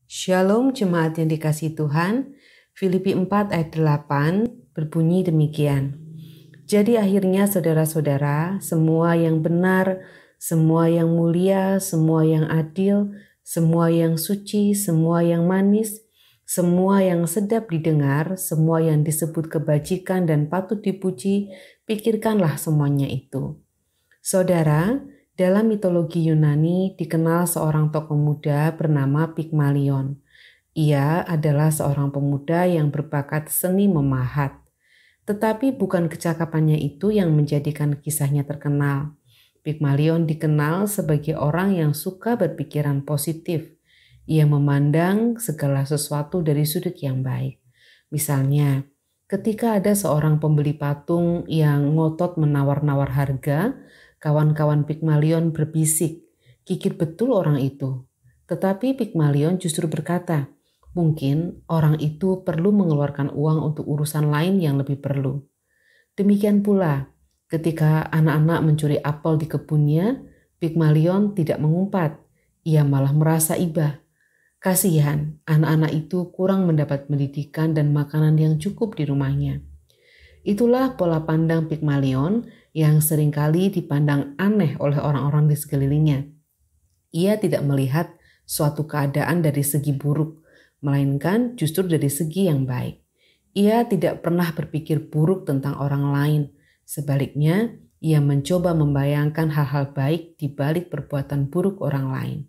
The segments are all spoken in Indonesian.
Shalom jemaat yang dikasihi Tuhan. Filipi 4 ayat 8 berbunyi demikian. Jadi akhirnya saudara-saudara, semua yang benar, semua yang mulia, semua yang adil, semua yang suci, semua yang manis, semua yang sedap didengar, semua yang disebut kebajikan dan patut dipuji, pikirkanlah semuanya itu. Saudara, dalam mitologi Yunani dikenal seorang tokoh muda bernama Pygmalion. Ia adalah seorang pemuda yang berbakat seni memahat. Tetapi bukan kecakapannya itu yang menjadikan kisahnya terkenal. Pygmalion dikenal sebagai orang yang suka berpikiran positif. Ia memandang segala sesuatu dari sudut yang baik. Misalnya, ketika ada seorang pembeli patung yang ngotot menawar-nawar harga, kawan-kawan Pygmalion berbisik, "Kikir betul orang itu." Tetapi Pygmalion justru berkata, "Mungkin orang itu perlu mengeluarkan uang untuk urusan lain yang lebih perlu." Demikian pula, ketika anak-anak mencuri apel di kebunnya, Pygmalion tidak mengumpat. Ia malah merasa iba. Kasihan, anak-anak itu kurang mendapat pendidikan dan makanan yang cukup di rumahnya. Itulah pola pandang Pygmalion yang seringkali dipandang aneh oleh orang-orang di sekelilingnya. Ia tidak melihat suatu keadaan dari segi buruk, melainkan justru dari segi yang baik. Ia tidak pernah berpikir buruk tentang orang lain. Sebaliknya, ia mencoba membayangkan hal-hal baik di balik perbuatan buruk orang lain.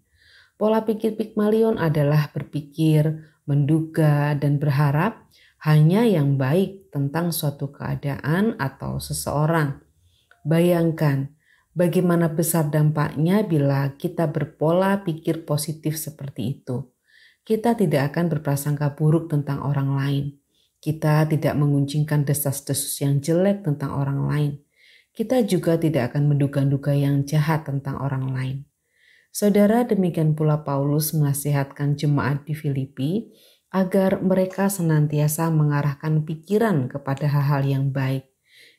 Pola pikir Pygmalion adalah berpikir, menduga, dan berharap hanya yang baik tentang suatu keadaan atau seseorang. Bayangkan bagaimana besar dampaknya bila kita berpola pikir positif seperti itu. Kita tidak akan berprasangka buruk tentang orang lain. Kita tidak menguncingkan desas-desus yang jelek tentang orang lain. Kita juga tidak akan menduga-duga yang jahat tentang orang lain. Saudara, demikian pula Paulus menasihatkan jemaat di Filipi agar mereka senantiasa mengarahkan pikiran kepada hal-hal yang baik.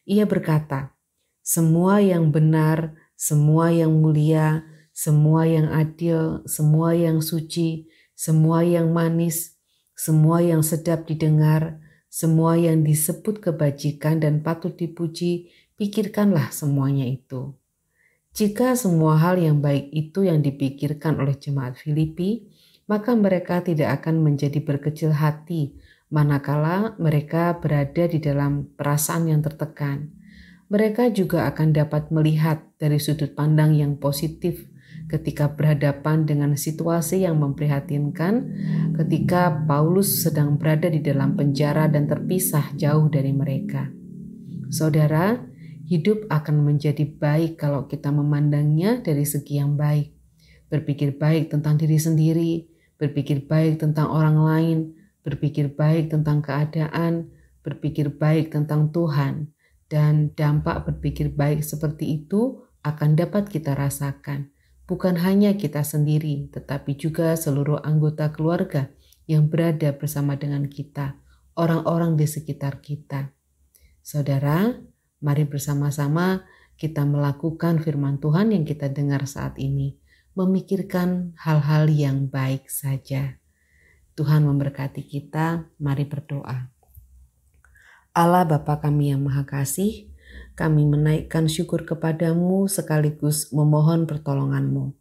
Ia berkata, "Semua yang benar, semua yang mulia, semua yang adil, semua yang suci, semua yang manis, semua yang sedap didengar, semua yang disebut kebajikan dan patut dipuji, pikirkanlah semuanya itu." Jika semua hal yang baik itu yang dipikirkan oleh jemaat Filipi, maka mereka tidak akan menjadi berkecil hati manakala mereka berada di dalam perasaan yang tertekan. Mereka juga akan dapat melihat dari sudut pandang yang positif ketika berhadapan dengan situasi yang memprihatinkan, ketika Paulus sedang berada di dalam penjara dan terpisah jauh dari mereka. Saudara, hidup akan menjadi baik kalau kita memandangnya dari segi yang baik. Berpikir baik tentang diri sendiri, berpikir baik tentang orang lain, berpikir baik tentang keadaan, berpikir baik tentang Tuhan, dan dampak berpikir baik seperti itu akan dapat kita rasakan. Bukan hanya kita sendiri, tetapi juga seluruh anggota keluarga yang berada bersama dengan kita, orang-orang di sekitar kita. Saudara, mari bersama-sama kita melakukan firman Tuhan yang kita dengar saat ini. Memikirkan hal-hal yang baik saja. Tuhan memberkati kita, mari berdoa. Allah Bapa kami yang Maha Kasih, kami menaikkan syukur kepadamu sekaligus memohon pertolonganmu.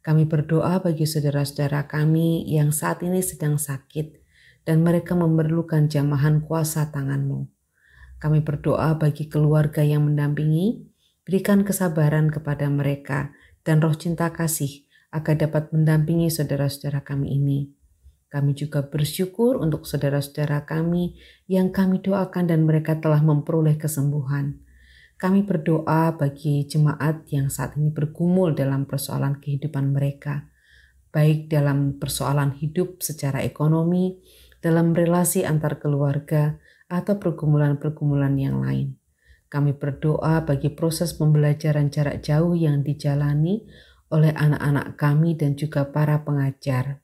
Kami berdoa bagi saudara-saudara kami yang saat ini sedang sakit dan mereka memerlukan jamahan kuasa tanganmu. Kami berdoa bagi keluarga yang mendampingi, berikan kesabaran kepada mereka dan roh cinta kasih agar dapat mendampingi saudara-saudara kami ini. Kami juga bersyukur untuk saudara-saudara kami yang kami doakan dan mereka telah memperoleh kesembuhan. Kami berdoa bagi jemaat yang saat ini bergumul dalam persoalan kehidupan mereka, baik dalam persoalan hidup secara ekonomi, dalam relasi antar keluarga, atau pergumulan-pergumulan yang lain. Kami berdoa bagi proses pembelajaran jarak jauh yang dijalani oleh anak-anak kami dan juga para pengajar.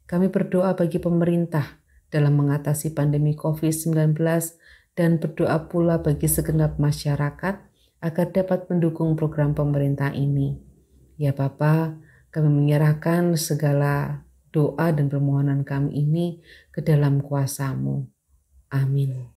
Kami berdoa bagi pemerintah dalam mengatasi pandemi COVID-19 dan berdoa pula bagi segenap masyarakat agar dapat mendukung program pemerintah ini. Ya Bapa, kami menyerahkan segala doa dan permohonan kami ini ke dalam kuasa-Mu. Amin.